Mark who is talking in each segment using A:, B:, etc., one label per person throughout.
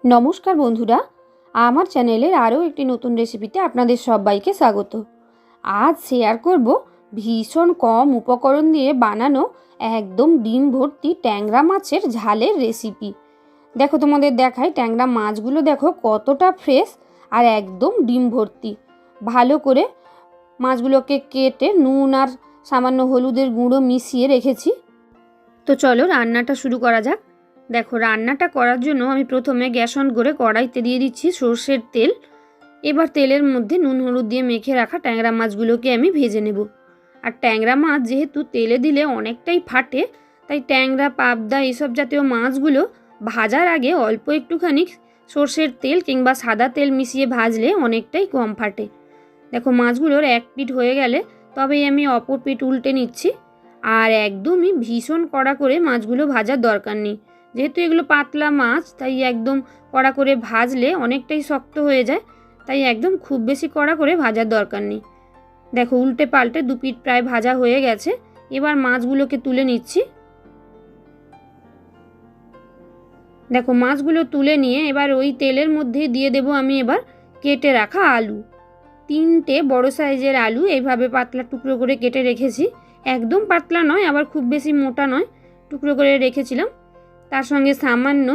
A: নমস্কার বন্ধুরা, আমার চ্যানেলের আরও একটি নতুন রেসিপিতে আপনাদের সবাইকে স্বাগত। আজ শেয়ার করব ভীষণ কম উপকরণ দিয়ে বানানো একদম ডিম ভর্তি ট্যাংরা মাছের ঝালের রেসিপি। দেখো তোমাদের দেখাই, ট্যাংরা মাছগুলো দেখো কতটা ফ্রেশ আর একদম ডিম ভর্তি। ভালো করে মাছগুলোকে কেটে নুন আর সামান্য হলুদের গুঁড়ো মিশিয়ে রেখেছি। তো চলো রান্নাটা শুরু করা যাক। দেখো, রান্নাটা করার জন্য আমি প্রথমে গ্যাস অন করে কড়াইতে দিয়ে দিচ্ছি সর্ষের তেল। এবার তেলের মধ্যে নুন হলুদ দিয়ে মেখে রাখা ট্যাংরা মাছগুলোকে আমি ভেজে নেব। আর ট্যাংরা মাছ যেহেতু তেলে দিলে অনেকটাই ফাটে, তাই ট্যাংরা, পাবদা এসব জাতীয় মাছগুলো ভাজার আগে অল্প একটুখানি সর্ষের তেল কিংবা সাদা তেল মিশিয়ে ভাজলে অনেকটাই কম ফাটে। দেখো, মাছগুলোর এক পিঠ হয়ে গেলে তবেই আমি অপর পিঠ উল্টে নিচ্ছি। আর একদমই ভীষণ কড়া করে মাছগুলো ভাজার দরকার নেই, যেহেতু এগুলো পাতলা মাছ, তাই একদম কড়া করে ভাজলে অনেকটাই শক্ত হয়ে যায়, তাই একদম খুব বেশি কড়া করে ভাজার দরকার নেই। দেখো, উল্টে পাল্টে দু পিঠ প্রায় ভাজা হয়ে গেছে। এবার মাছগুলোকে তুলে নিচ্ছি। দেখো, মাছগুলো তুলে নিয়ে এবার ওই তেলের মধ্যে দিয়ে দেব আমি এবার কেটে রাখা আলু। 3টে বড় সাইজের আলু এইভাবে পাতলা টুকরো করে কেটে রেখেছি। একদম পাতলা নয়, আবার খুব বেশি মোটা নয়, টুকরো করে রেখেছিলাম। তার সঙ্গে সামান্য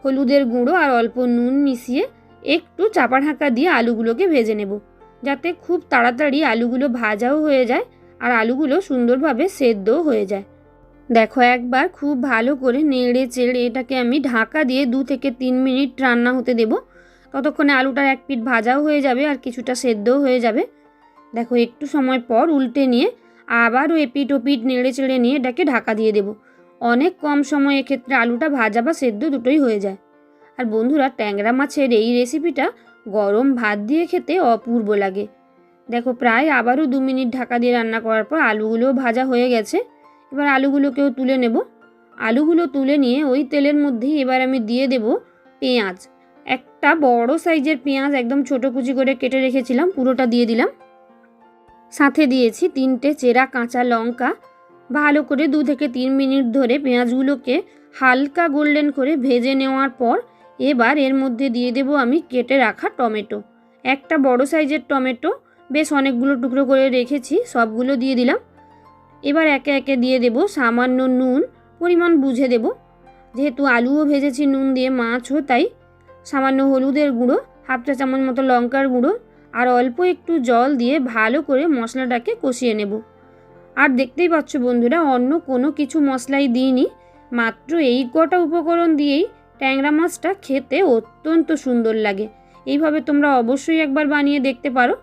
A: হলুদের গুঁড়ো আর অল্প নুন মিশিয়ে একটু চাপা ঢাকা দিয়ে আলুগুলোকে ভেজে নেব, যাতে খুব তাড়াতাড়ি আলুগুলো ভাজাও হয়ে যায় আর আলুগুলো সুন্দরভাবে সেদ্ধও হয়ে যায়। দেখো, একবার খুব ভালো করে নেড়ে চেড়ে এটাকে আমি ঢাকা দিয়ে 2 থেকে 3 মিনিট রান্না হতে দেব। ততক্ষণে আলুটার এক পিঠ ভাজাও হয়ে যাবে আর কিছুটা সেদ্ধও হয়ে যাবে। দেখো, একটু সময় পর উল্টে নিয়ে আবারও এপিঠ ওপিঠ নেড়ে চেড়ে নিয়ে এটাকে ঢাকা দিয়ে দেব। অনেক কম সময় এক্ষেত্রে আলুটা ভাজা বা সেদ্ধ দুটোই হয়ে যায়। আর বন্ধুরা, ট্যাংরা মাছের এই রেসিপিটা গরম ভাত দিয়ে খেতে অপূর্ব লাগে। দেখো, প্রায় আবারও 2 মিনিট ঢাকা দিয়ে রান্না করার পর আলুগুলোও ভাজা হয়ে গেছে। এবার আলুগুলোকেও তুলে নেব। আলুগুলো তুলে নিয়ে ওই তেলের মধ্যেই এবার আমি দিয়ে দেব পেঁয়াজ। একটা বড় সাইজের পেঁয়াজ একদম ছোটো কুচি করে কেটে রেখেছিলাম, পুরোটা দিয়ে দিলাম। সাথে দিয়েছি 3টে চেরা কাঁচা লঙ্কা। ভালো করে 2 থেকে 3 মিনিট ধরে পেঁয়াজগুলোকে হালকা গোল্ডেন করে ভেজে নেওয়ার পর এবার এর মধ্যে দিয়ে দেব আমি কেটে রাখা টমেটো। একটা বড় সাইজের টমেটো, বেশ অনেকগুলো টুকরো করে রেখেছি, সবগুলো দিয়ে দিলাম। এবার একে একে দিয়ে দেব সামান্য নুন, পরিমাণ বুঝে দেব, যেহেতু আলুও ভেজেছি নুন দিয়ে, মাছও তাই। সামান্য হলুদের গুঁড়ো, হাফ চা চামচ মতো লঙ্কার গুঁড়ো আর অল্প একটু জল দিয়ে ভালো করে মশলাটাকে কষিয়ে নেব। আর দেখতেই পাচ্ছ বন্ধুরা, অন্য কোনো কিছু মশলাই দিইনি, মাত্র এই কটা উপকরণ দিয়েই ট্যাংরা মাছটা খেতে অত্যন্ত সুন্দর লাগে। এইভাবে তোমরা অবশ্যই একবার বানিয়ে দেখতে পারো।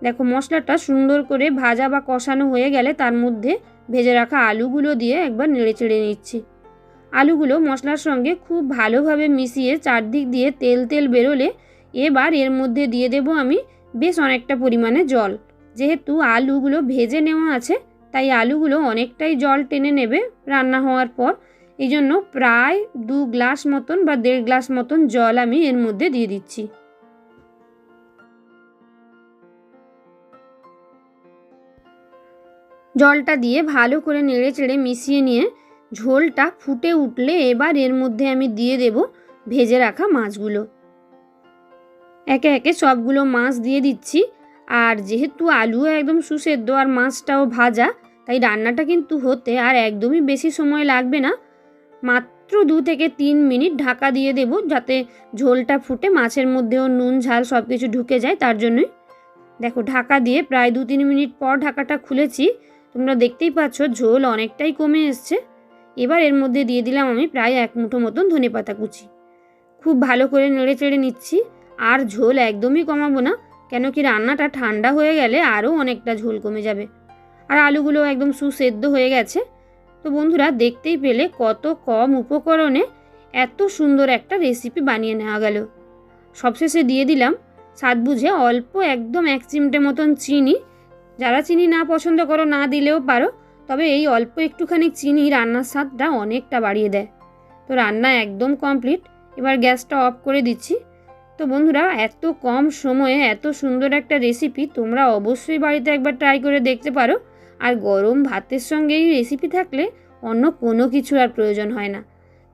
A: দেখো, মশলাটা সুন্দর করে ভাজা বা কষানো হয়ে গেলে তার মধ্যে ভেজে রাখা আলুগুলো দিয়ে একবার নেড়ে চেড়ে নিচ্ছি। আলুগুলো মশলার সঙ্গে খুব ভালোভাবে মিশিয়ে চারদিক দিয়ে তেল তেল বেরোলে এবার এর মধ্যে দিয়ে দেব আমি বেশ অনেকটা পরিমাণে জল। যেহেতু আলুগুলো ভেজে নেওয়া আছে, তাই আলুগুলো অনেকটাই জল টেনে নেবে রান্না হওয়ার পর। এই জন্য প্রায় 2 গ্লাস মতন বা 1.5 গ্লাস মতন জল আমি এর মধ্যে দিয়ে দিচ্ছি। জলটা দিয়ে ভালো করে নেড়ে চেড়ে মিশিয়ে নিয়ে ঝোলটা ফুটে উঠলে এবার এর মধ্যে আমি দিয়ে দেব ভেজে রাখা মাছগুলো। একে একে সবগুলো মাছ দিয়ে দিচ্ছি। আর যেহেতু আলুও একদম সুসেদ্ধ আর মাছটাও ভাজা, তাই রান্নাটা কিন্তু হতে আর একদমই বেশি সময় লাগবে না। মাত্র 2 থেকে 3 মিনিট ঢাকা দিয়ে দেব, যাতে ঝোলটা ফুটে মাছের মধ্যেও নুন ঝাল সব কিছু ঢুকে যায়, তার জন্যই। দেখো, ঢাকা দিয়ে প্রায় 2-3 মিনিট পর ঢাকাটা খুলেছি। তোমরা দেখতেই পাচ্ছ ঝোল অনেকটাই কমে এসছে। এবার এর মধ্যে দিয়ে দিলাম আমি প্রায় 1 মুঠো মতন ধনেপাতা কুচি। খুব ভালো করে নেড়ে চেড়ে নিচ্ছি। আর ঝোল একদমই কমাবো না, কেন কি রান্নাটা ঠান্ডা হয়ে গেলে আরও অনেকটা ঝোল কমে যাবে। আর আলুগুলো একদম সুসেদ্ধ হয়ে গেছে। তো বন্ধুরা, দেখতেই পেলে কত কম উপকরণে এত সুন্দর একটা রেসিপি বানিয়ে নেওয়া গেল। সবশেষে দিয়ে দিলাম স্বাদ বুঝে অল্প একদম 1 চিমটে মতন চিনি। যারা চিনি না পছন্দ করো না দিলেও পারো, তবে এই অল্প একটুখানি চিনি রান্নার স্বাদটা অনেকটা বাড়িয়ে দেয়। তো রান্না একদম কমপ্লিট। এবার গ্যাসটা অফ করে দিচ্ছি। তো বন্ধুরা, এত কম সময়ে এত সুন্দর একটা রেসিপি তোমরা অবশ্যই বাড়িতে একবার ট্রাই করে দেখতে পারো। আর গরম ভাতের সঙ্গে এই রেসিপি থাকলে অন্য কোনো কিছু আর প্রয়োজন হয় না।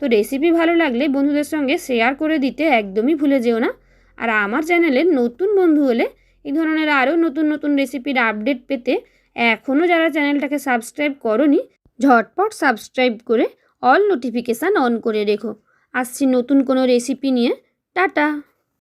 A: তো রেসিপি ভালো লাগলে বন্ধুদের সঙ্গে শেয়ার করে দিতে একদমই ভুলে যেও না। আর আমার চ্যানেলের নতুন বন্ধু হলে এই ধরনের আরও নতুন নতুন রেসিপির আপডেট পেতে এখনও যারা চ্যানেলটাকে সাবস্ক্রাইব করোনি ঝটপট সাবস্ক্রাইব করে অল নোটিফিকেশান অন করে রেখো। আসছি নতুন কোনো রেসিপি নিয়ে। টাটা।